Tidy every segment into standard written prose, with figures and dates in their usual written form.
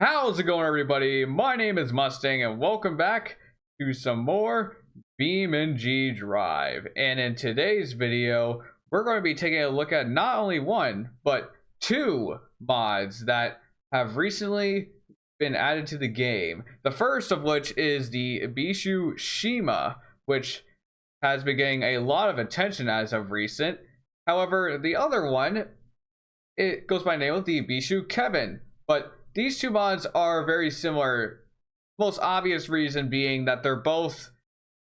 How's it going, everybody? My name is Mustang and welcome back to some more BeamNG Drive. And in today's video we're going to be taking a look at not only one but two mods that have recently been added to the game. The first of which is the Ibishu Shima, which has been getting a lot of attention as of recent. However, the other one, it goes by the name of the Ibishu Kevin. But these two mods are very similar. Most obvious reason being that they're both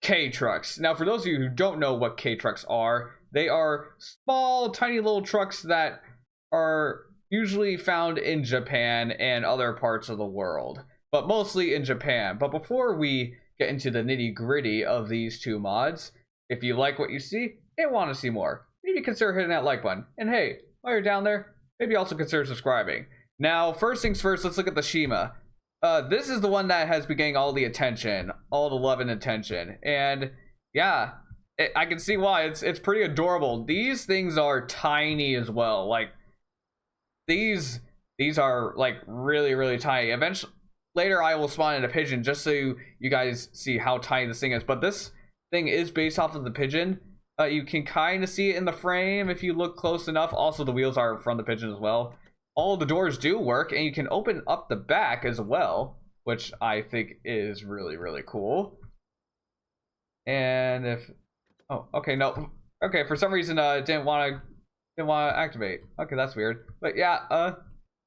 Kei Trucks. Now, for those of you who don't know what Kei Trucks are, they are small, tiny little trucks that are usually found in Japan and other parts of the world, but mostly in Japan. But before we get into the nitty-gritty of these two mods, if you like what you see and want to see more, maybe consider hitting that like button. And hey, while you're down there, maybe also consider subscribing. Now, first things first, let's look at the Shima. This is the one that has been getting all the attention, all the love and attention. And yeah, I can see why. It's pretty adorable. These things are tiny as well. Like, these are like really tiny. Eventually, later I will spawn in a pigeon just so you guys see how tiny this thing is. But this thing is based off of the pigeon. You can kind of see it in the frame if you look close enough. Also, the wheels are from the pigeon as well. All the doors do work, and you can open up the back as well, which I think is really cool. And if for some reason it didn't want to activate. Okay, that's weird. But yeah,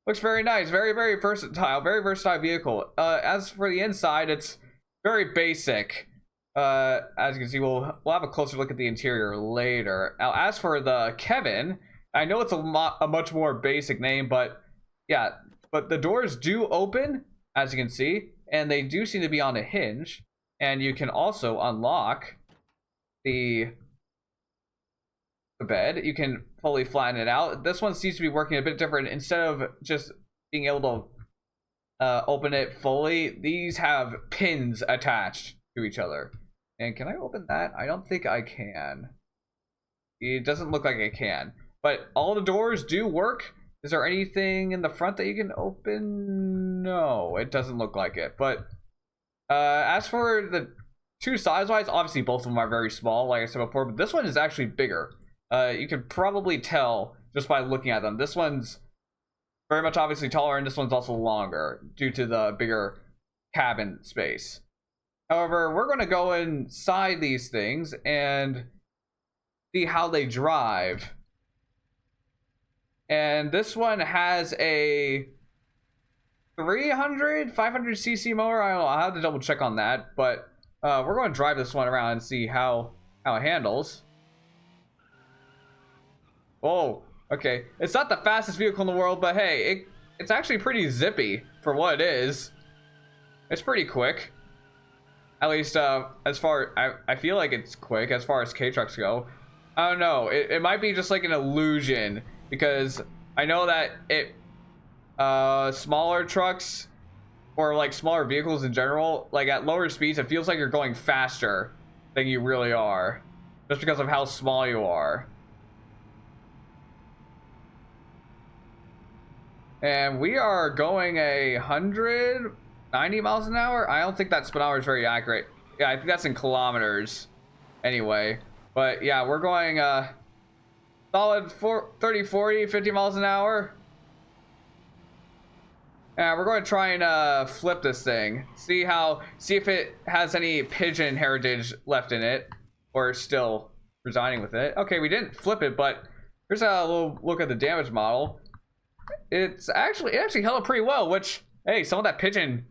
looks very nice, very versatile vehicle. As for the inside, it's very basic. As you can see, we'll have a closer look at the interior later. Now, as for the Kevin, I know it's a much more basic name, but yeah, but the doors do open, as you can see, and they do seem to be on a hinge, and you can also unlock the bed. You can fully flatten it out. This one seems to be working a bit different. Instead of just being able to open it fully, these have pins attached to each other. And can I open that? I don't think I can. It doesn't look like I can. But all the doors do work. Is there anything in the front that you can open? No, it doesn't look like it. But as for the two size-wise, obviously both of them are very small, like I said before. But this one is actually bigger. You can probably tell just by looking at them. This one's very much obviously taller, and this one's also longer due to the bigger cabin space. However, we're going to go inside these things and see how they drive. And this one has a 500 cc motor. I don't know, I'll have to double check on that, but we're going to drive this one around and see how it handles. Oh, okay. It's not the fastest vehicle in the world, but hey, it's actually pretty zippy for what it is. It's pretty quick. At least as far, I feel like it's quick as far as Kei Trucks go. I don't know. It might be just like an illusion, because I know that smaller trucks or like smaller vehicles in general, like at lower speeds, it feels like you're going faster than you really are, just because of how small you are. And we are going 190 miles an hour. I don't think that speedometer is very accurate. Yeah, I think that's in kilometers anyway. But yeah, we're going solid 30, 40, 50 miles an hour. And we're going to try and flip this thing. See if it has any pigeon heritage left in it, or still residing with it. Okay, we didn't flip it, but here's a little look at the damage model. It actually held up pretty well, which, hey, some of that pigeon,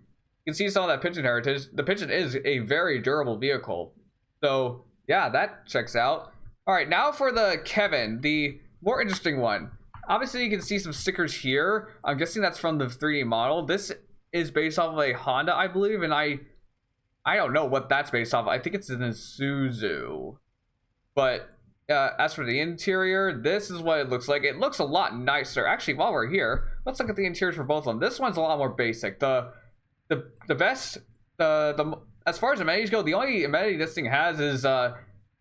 you can see some of that pigeon heritage. The pigeon is a very durable vehicle. So yeah, that checks out. All right, now for the Kevin, the more interesting one. Obviously, you can see some stickers here. I'm guessing that's from the 3D model. This is based off of a Honda, I believe, and I don't know what that's based off of. I think it's an Isuzu. But as for the interior, this is what it looks like. It looks a lot nicer. Actually, while we're here, let's look at the interiors for both of them. This one's a lot more basic. The best, as far as amenities go, the only amenity this thing has is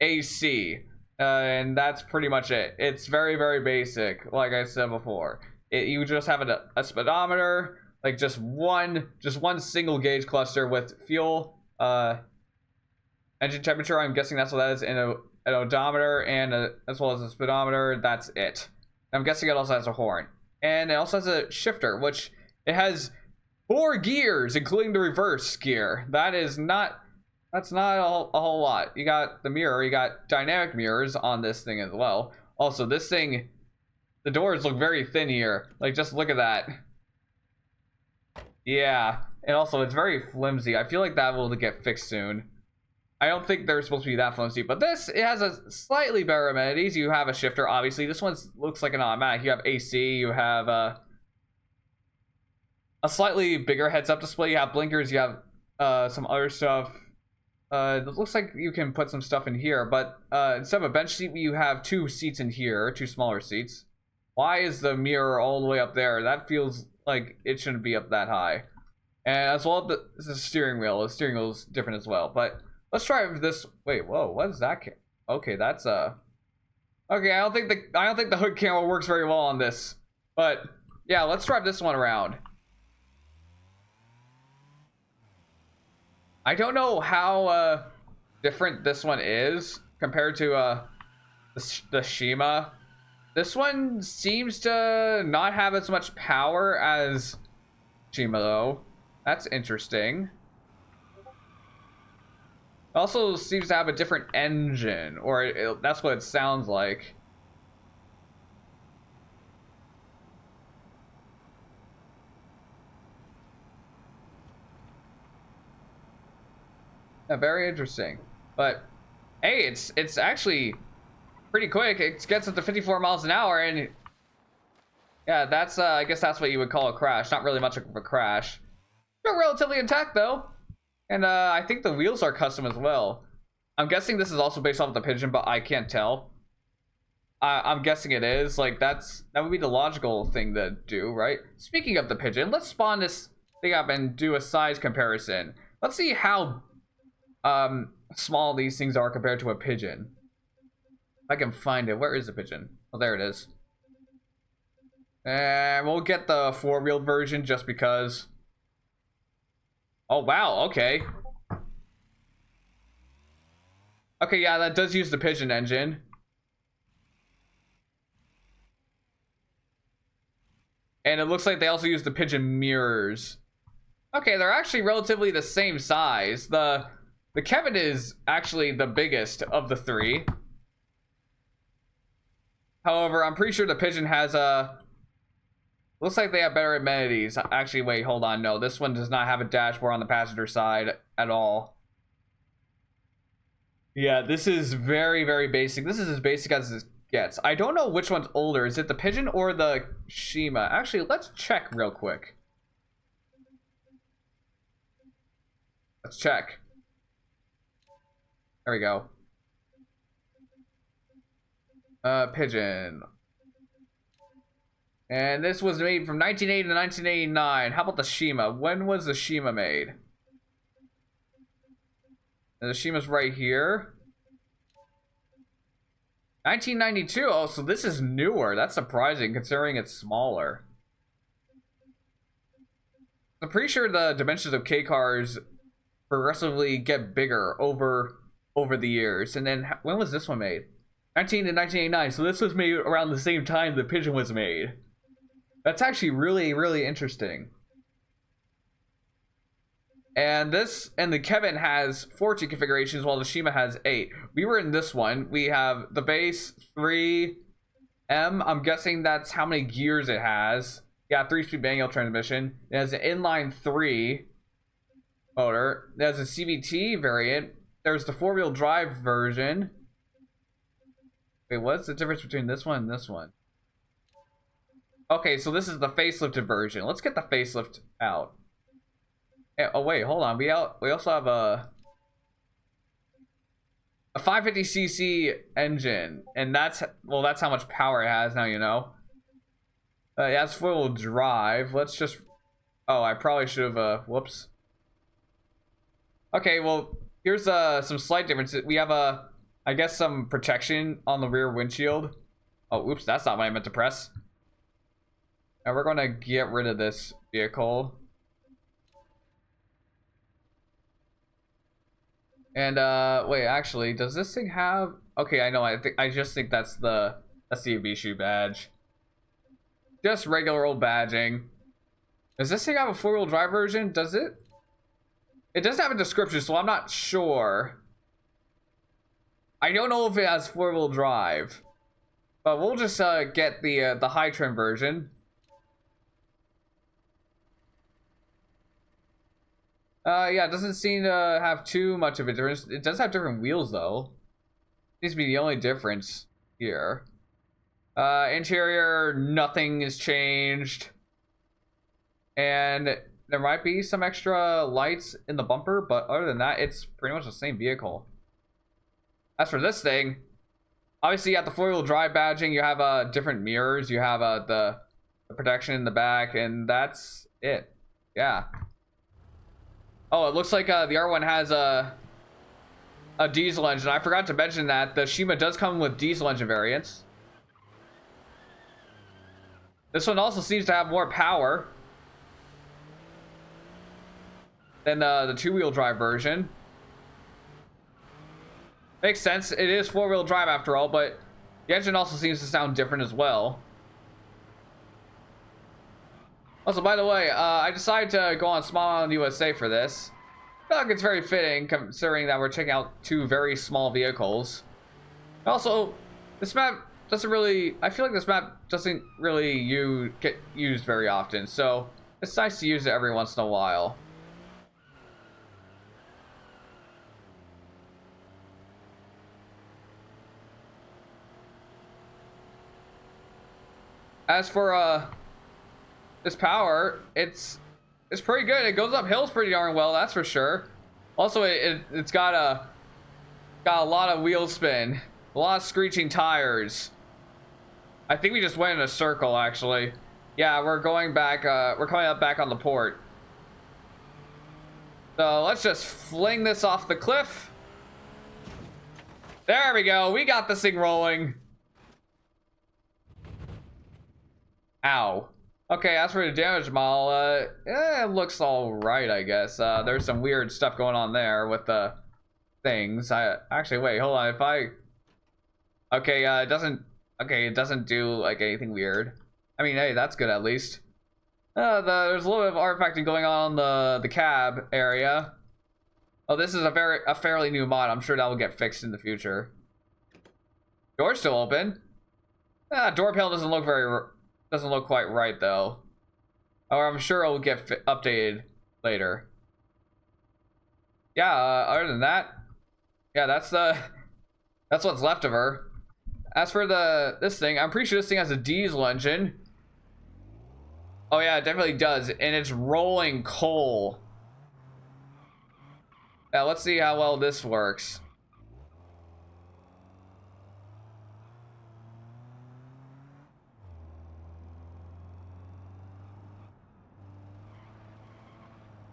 AC. And that's pretty much it. It's very basic, like I said before. You just have a speedometer, like just one single gauge cluster with fuel, engine temperature. I'm guessing that's what that is, and an odometer, and as well as a speedometer. That's it. I'm guessing it also has a horn, and it also has a shifter, which it has 4 gears, including the reverse gear. That's not a whole lot. You got the mirror, you got dynamic mirrors on this thing as well. Also, this thing, the doors look very thin here. Like, just look at that. Yeah, and also it's very flimsy. I feel like that will get fixed soon. I don't think they're supposed to be that flimsy, but this, it has a slightly better amenities. You have a shifter, obviously. This one looks like an automatic. You have AC, you have a slightly bigger heads-up display. You have blinkers, you have some other stuff. It looks like you can put some stuff in here, but instead of a bench seat, you have 2 seats in here, 2 smaller seats. Why is the mirror all the way up there? That feels like it shouldn't be up that high. And as well, the steering wheel. The steering wheel is different as well. But let's try this. Wait, whoa, what is that? Okay, that's okay, I don't think the hood camera works very well on this. But yeah, let's drive this one around. I don't know how different this one is compared to the Shima. This one seems to not have as much power as Shima, though. That's interesting. Also seems to have a different engine, or that's what it sounds like. Yeah, very interesting. But hey, it's actually pretty quick. It gets up to 54 miles an hour, and yeah, that's I guess that's what you would call a crash. Not really much of a crash. They're relatively intact though, and I think the wheels are custom as well. I'm guessing this is also based off of the Pigeon, but I can't tell. I'm guessing it is. Like, that would be the logical thing to do, right? Speaking of the Pigeon, let's spawn this thing up and do a size comparison. Let's see how small these things are compared to a Pigeon. If I can find it. Where is the Pigeon? Oh, there it is. And we'll get the 4-wheeled version just because. Oh, wow. Okay. Okay, yeah, that does use the Pigeon engine. And it looks like they also use the Pigeon mirrors. Okay, they're actually relatively the same size. The Kevin is actually the biggest of the 3. However, I'm pretty sure the Pigeon has a... Looks like they have better amenities. Actually, wait, hold on. No, this one does not have a dashboard on the passenger side at all. Yeah, this is very, very basic. This is as basic as it gets. I don't know which one's older. Is it the Pigeon or the Shima? Actually, let's check real quick. Let's check. There we go. Pigeon. And this was made from 1980 to 1989. How about the Shima? When was the Shima made? And the Shima's right here. 1992. Oh, so this is newer. That's surprising considering it's smaller. I'm pretty sure the dimensions of K cars progressively get bigger over the years. And then when was this one made? 19 to 1989. So this was made around the same time the Pigeon was made. That's actually really, really interesting. And the Kevin has 14 configurations while the Shima has 8. We were in this one. We have the base 3M. I'm guessing that's how many gears it has. Yeah, 3-speed manual transmission. It has an inline 3 motor. It has a CVT variant. There's the 4-wheel drive version. Wait, what's the difference between this one and this one? Okay, so this is the facelifted version. Let's get the facelift out. Oh wait, hold on. We also have a 550cc engine, and that's how much power it has now. You know. It has 4-wheel drive. Let's just. Oh, I probably should have. Whoops. Okay, well here's some slight differences. We have I guess some protection on the rear windshield. Oh, oops, that's not what I meant to press. And we're gonna get rid of this vehicle. And wait, actually, does this thing have? Okay, I know. I just think that's the Ibishu badge. Just regular old badging. Does this thing have a 4-wheel drive version? Does it? It does have a description, so I'm not sure. I don't know if it has 4-wheel drive, but we'll just get the high trim version. Yeah, it doesn't seem to have too much of a difference. It does have different wheels though. Seems to be the only difference here. Interior, nothing is changed. And there might be some extra lights in the bumper, but other than that, it's pretty much the same vehicle. As for this thing, obviously you have the 4-wheel drive badging, you have different mirrors, you have the protection in the back, and that's it. Yeah. Oh, it looks like the R1 has a diesel engine. I forgot to mention that the Shima does come with diesel engine variants. This one also seems to have more power than the 2-wheel drive version. Makes sense. It is 4-wheel drive after all, but the engine also seems to sound different as well. Also, by the way, I decided to go on Small Island USA for this. I feel like it's very fitting considering that we're checking out 2 very small vehicles. Also, this map doesn't really... I feel like this map doesn't really get used very often, so it's nice to use it every once in a while. As for this power, it's pretty good. It goes up hills pretty darn well, that's for sure. Also, it's got a lot of wheel spin, a lot of screeching tires. I think we just went in a circle, actually. Yeah, we're going back. We're coming up back on the port. So let's just fling this off the cliff. There we go. We got this thing rolling. Ow. Okay, as for the damage model, it looks all right, I guess. There's some weird stuff going on there with the things. Actually, wait, hold on. If I... Okay, it doesn't... Okay, it doesn't do, like, anything weird. I mean, hey, that's good, at least. There's a little bit of artifacting going on the cab area. Oh, this is a fairly new mod. I'm sure that will get fixed in the future. Door's still open. Door panel doesn't look quite right though. Or I'm sure it'll get updated later. Yeah, other than that, yeah, that's what's left of her. As for this thing, I'm pretty sure this thing has a diesel engine. Oh yeah, it definitely does, and it's rolling coal. Yeah, let's see how well this works.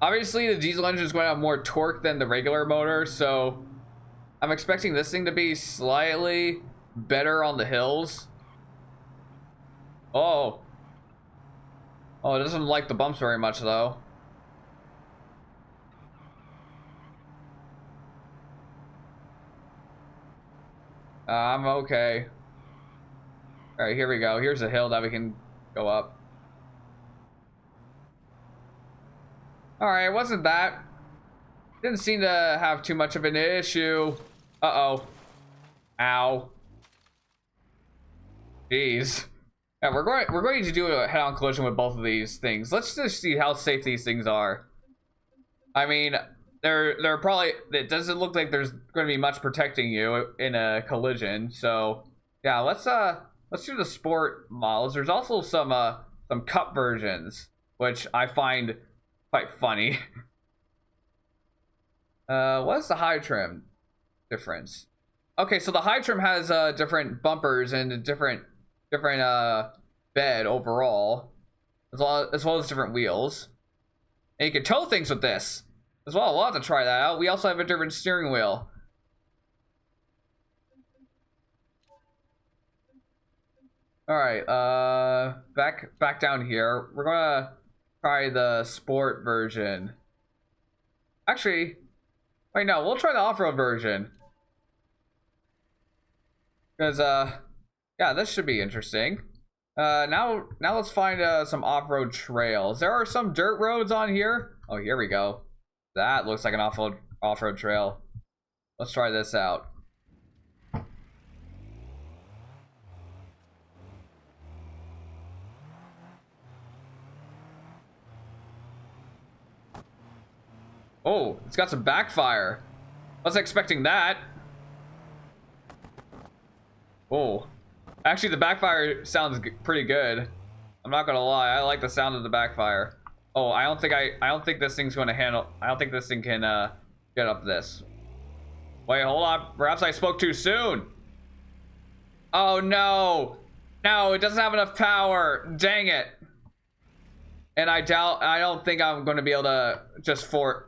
Obviously, the diesel engine is going to have more torque than the regular motor, so I'm expecting this thing to be slightly better on the hills. Oh. Oh, it doesn't like the bumps very much, though. I'm okay. All right, here we go. Here's a hill that we can go up. All right, wasn't that? Didn't seem to have too much of an issue. Uh-oh. Ow. Jeez. Yeah, we're going to do a head-on collision with both of these things. Let's just see how safe these things are. I mean, they're probably... It doesn't look like there's going to be much protecting you in a collision. So, yeah, let's do the sport models. There's also some cup versions, which I find quite funny. What's the high trim difference? Okay, so the high trim has different bumpers and a different bed overall, as well as different wheels. And you can tow things with this as well. We'll have to try that out. We also have a different steering wheel. All right, back down here. We're gonna try the sport version. Actually, wait, no, we'll try the off-road version. Because, yeah, this should be interesting. Now let's find some off-road trails. There are some dirt roads on here. Oh, here we go. That looks like an off-road trail. Let's try this out. Oh, it's got some backfire. Wasn't expecting that. Oh, actually, the backfire sounds pretty good. I'm not gonna lie, I like the sound of the backfire. Oh, I don't think this thing's going to handle. I don't think this thing can get up this. Wait, hold on. Perhaps I spoke too soon. Oh no, no, it doesn't have enough power. Dang it. And I don't think I'm going to be able to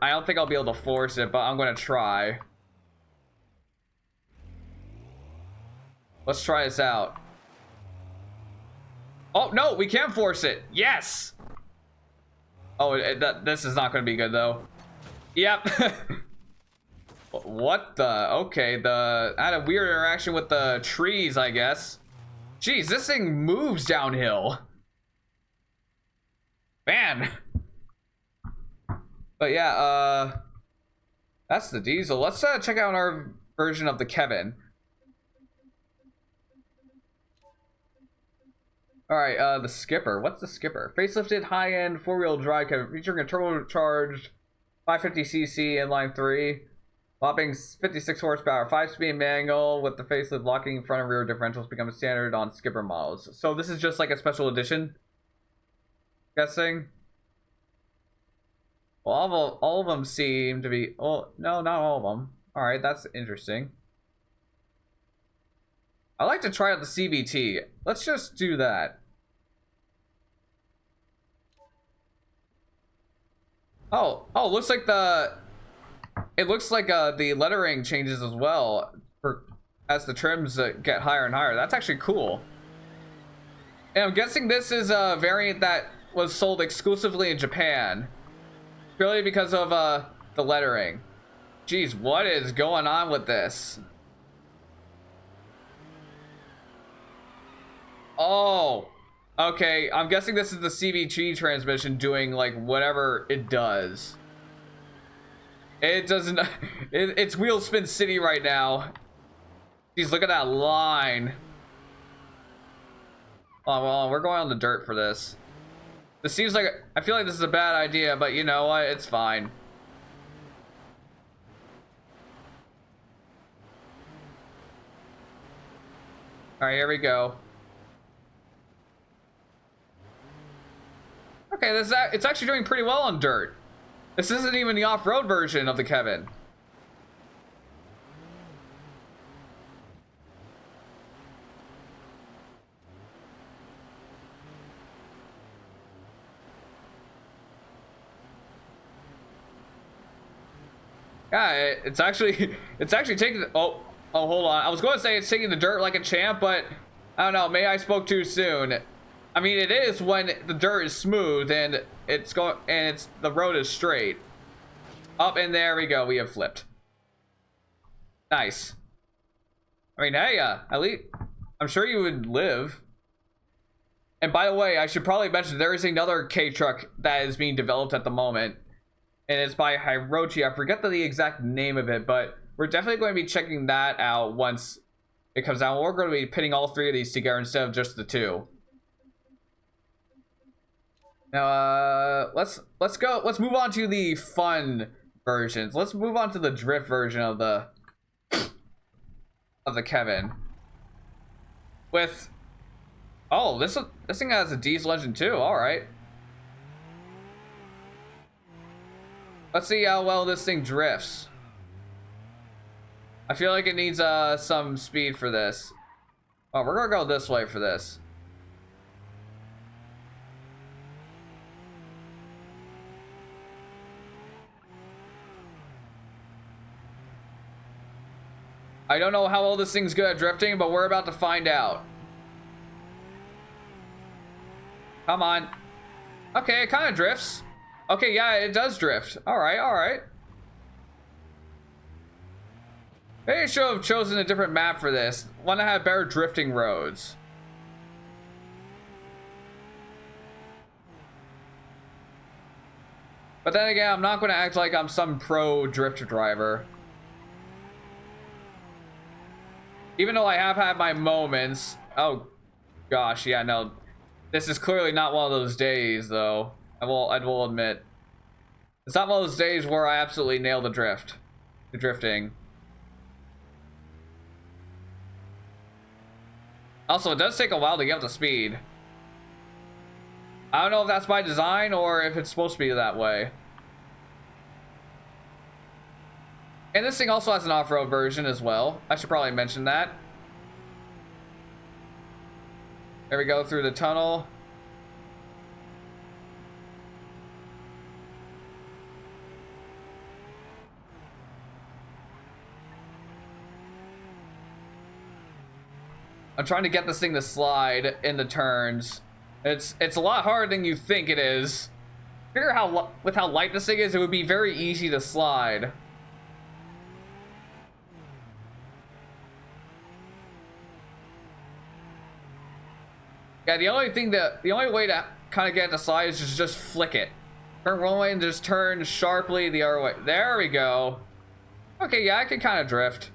I don't think I'll be able to force it, but I'm going to try. Let's try this out. Oh, no, we can force it. Yes. Oh, this is not going to be good, though. Yep. What the? Okay, I had a weird interaction with the trees, I guess. Jeez, this thing moves downhill. Man. But yeah, that's the diesel. Let's check out our version of the Kevin. Alright, the skipper. What's the skipper? Facelifted high-end four-wheel drive Kevin featuring a turbocharged 550cc inline 3, whopping 56 horsepower, 5-speed manual with the facelift locking front and rear differentials become standard on skipper models. So this is just like a special edition? Guessing. Well, all of them seem to be. Oh no, not all of them. All right, that's interesting. I like to try out the CVT. Let's just do that. Oh, looks like it looks like the lettering changes as well as the trims get higher and higher. That's actually cool. And I'm guessing this is a variant that was sold exclusively in Japan, purely because of the lettering. Jeez, what is going on with this? Oh, okay. I'm guessing this is the CVT transmission doing like whatever it does. It doesn't. It's wheel spin city right now. Jeez, look at that line. Oh well, we're going on the dirt for this. This seems like, I feel like this is a bad idea, but you know what? It's fine. All right, here we go. Okay, it's actually doing pretty well on dirt. This isn't even the off-road version of the Kevin. Yeah, it's actually taking. Oh, hold on. I was going to say it's taking the dirt like a champ, but I don't know. Maybe I spoke too soon. I mean, it is when the dirt is smooth and the road is straight. Up and there we go. We have flipped. Nice. I mean, hey, at least I'm sure you would live. And by the way, I should probably mention there is another Kei Truck that is being developed at the moment. And it's by Hirochi. I forget the exact name of it, but we're definitely going to be checking that out once it comes out. We're going to be pitting all three of these together instead of just the two. Now, let's move on to the fun versions. Let's move on to the drift version of the Kevin. With this thing has a diesel engine too. All right. Let's see how well this thing drifts. I feel like it needs some speed for this. Oh, we're gonna go this way for this. I don't know how well this thing's good at drifting, but we're about to find out. Come on. Okay, it kind of drifts. Okay, yeah, it does drift. All right, all right. Maybe I should have chosen a different map for this. One that had better drifting roads. But then again, I'm not going to act like I'm some pro drift driver. Even though I have had my moments. Oh, gosh, yeah, no. This is clearly not one of those days, though. I will admit. It's not one of those days where I absolutely nail the drifting. Also, it does take a while to get up to speed. I don't know if that's by design or if it's supposed to be that way. And this thing also has an off-road version as well. I should probably mention that. There we go, through the tunnel. I'm trying to get this thing to slide in the turns. It's a lot harder than you think it is. Figure how with how light this thing is, it would be very easy to slide. Yeah, the only way to kind of get it to slide is just flick it. Turn one way and just turn sharply the other way. There we go. Okay, yeah, I can kind of drift.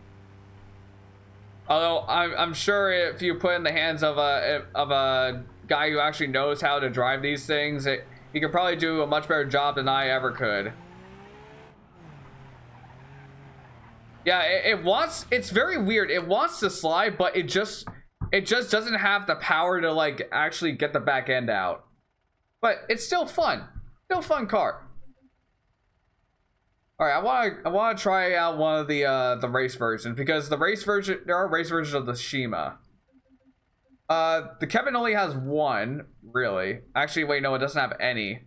Although I'm sure if you put in the hands of a guy who actually knows how to drive these things, he could probably do a much better job than I ever could. Yeah, it's very weird. It wants to slide, but it just doesn't have the power to like actually get the back end out. But it's still fun. Still a fun car. All right, I want to try out one of the race versions, because there are race versions of the Shima. The Kevin only has one, really. Actually, wait, no, it doesn't have any.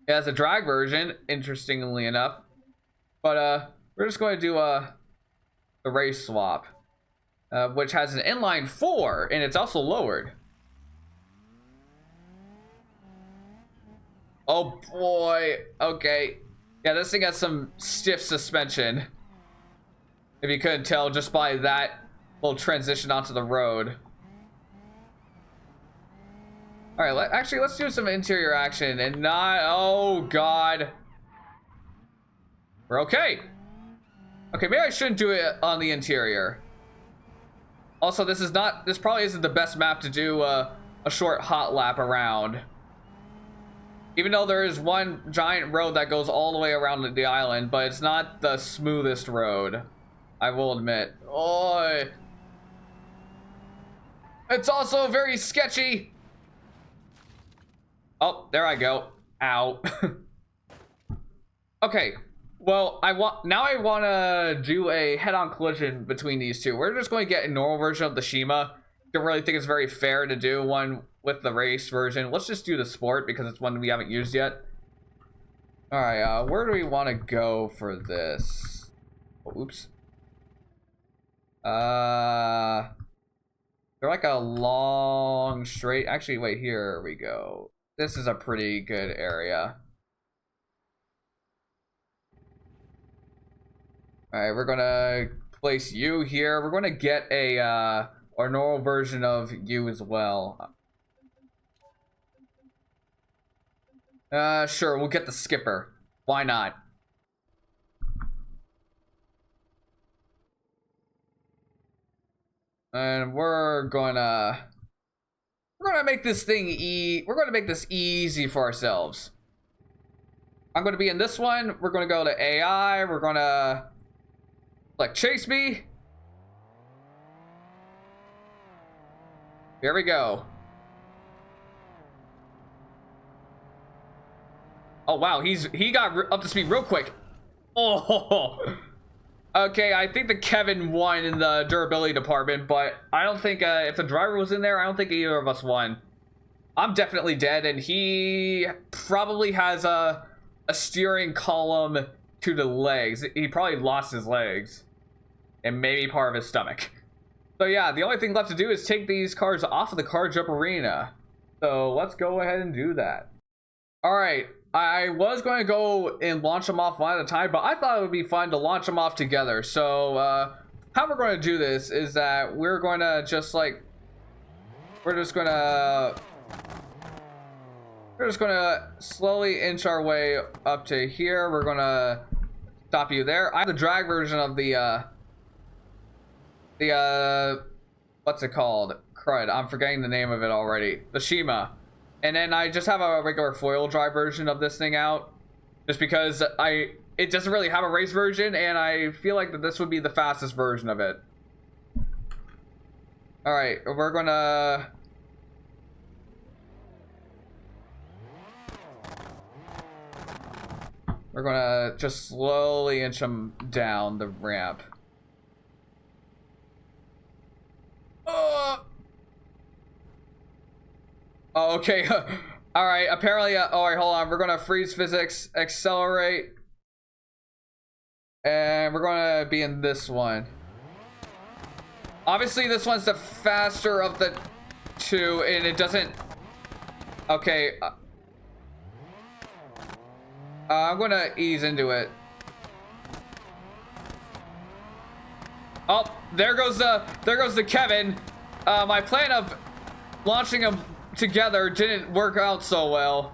It has a drag version, interestingly enough. But we're just going to do a race swap, which has an inline 4, and it's also lowered. Oh boy, okay. Yeah, this thing has some stiff suspension. If you couldn't tell just by that little transition onto the road. All right, actually, let's do some interior action and not, oh God. We're okay. Okay, maybe I shouldn't do it on the interior. Also, this probably isn't the best map to do a short hot lap around. Even though there is one giant road that goes all the way around the island, but it's not the smoothest road, I will admit. Oh, it's also very sketchy. Oh, there I go. Ow. Okay. Well, I want to do a head-on collision between these two. We're just going to get a normal version of the Shima. Don't really think it's very fair to do one with the race version. Let's just do the sport because it's one we haven't used yet. All right, where do we want to go for this? Oh, oops. They're like a long straight. Actually, wait, here we go. This is a pretty good area. All right, we're gonna place you here. We're gonna get a or normal version of you as well. Sure, we'll get the skipper. Why not? And we're gonna make this thing we're gonna make this easy for ourselves. I'm gonna be in this one. We're gonna go to AI. We're gonna like chase me. Here we go. Oh wow, he got up to speed real quick. Oh, okay. I think the Kevin won in the durability department, but I don't think if the driver was in there, I don't think either of us won. I'm definitely dead, and he probably has a steering column to the legs. He probably lost his legs, and maybe part of his stomach. So yeah, the only thing left to do is take these cars off of the car jump arena. So let's go ahead and do that. All right, I was going to go and launch them off one at a time, but I thought it would be fun to launch them off together. So how we're going to do this is that we're going to just like, we're just going to slowly inch our way up to here. We're going to stop you there. I have the drag version of the what's it called? Crud, I'm forgetting the name of it already. The Shima. And then I just have a regular foil drive version of this thing out, just because it doesn't really have a race version, and I feel like that this would be the fastest version of it. All right, we're gonna just slowly inch them down the ramp. Oh, okay. All right. Apparently, all right. Hold on. We're gonna freeze physics, accelerate, and we're gonna be in this one. Obviously, this one's the faster of the two, and it doesn't. Okay. I'm gonna ease into it. Oh, there goes the Kevin. My plan of launching them together didn't work out so well,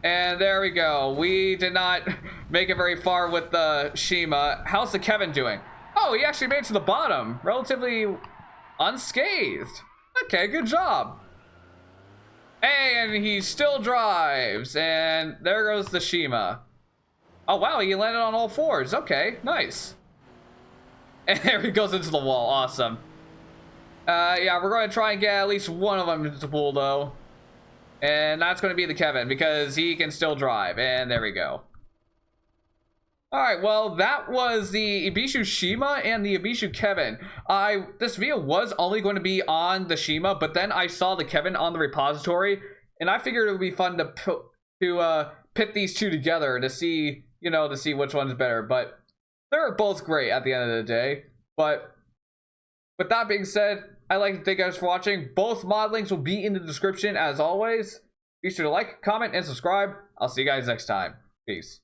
and there we go. We did not make it very far with the Shima. How's the Kevin doing? Oh, he actually made it to the bottom relatively unscathed. Okay, good job. And he still drives, and there goes the Shima. Oh wow, he landed on all fours. Okay, nice. And there he goes into the wall. Awesome. Yeah, we're going to try and get at least one of them into the pool, though. And that's going to be the Kevin, because he can still drive. And there we go. Alright, well, that was the Ibishu Shima and the Ibishu Kevin. This video was only going to be on the Shima, but then I saw the Kevin on the repository, and I figured it would be fun to pit these two together to see, you know, to see which one's better. But they're both great at the end of the day. But with that being said, I'd like to thank you guys for watching. Both mod links will be in the description as always. Be sure to like, comment, and subscribe. I'll see you guys next time. Peace.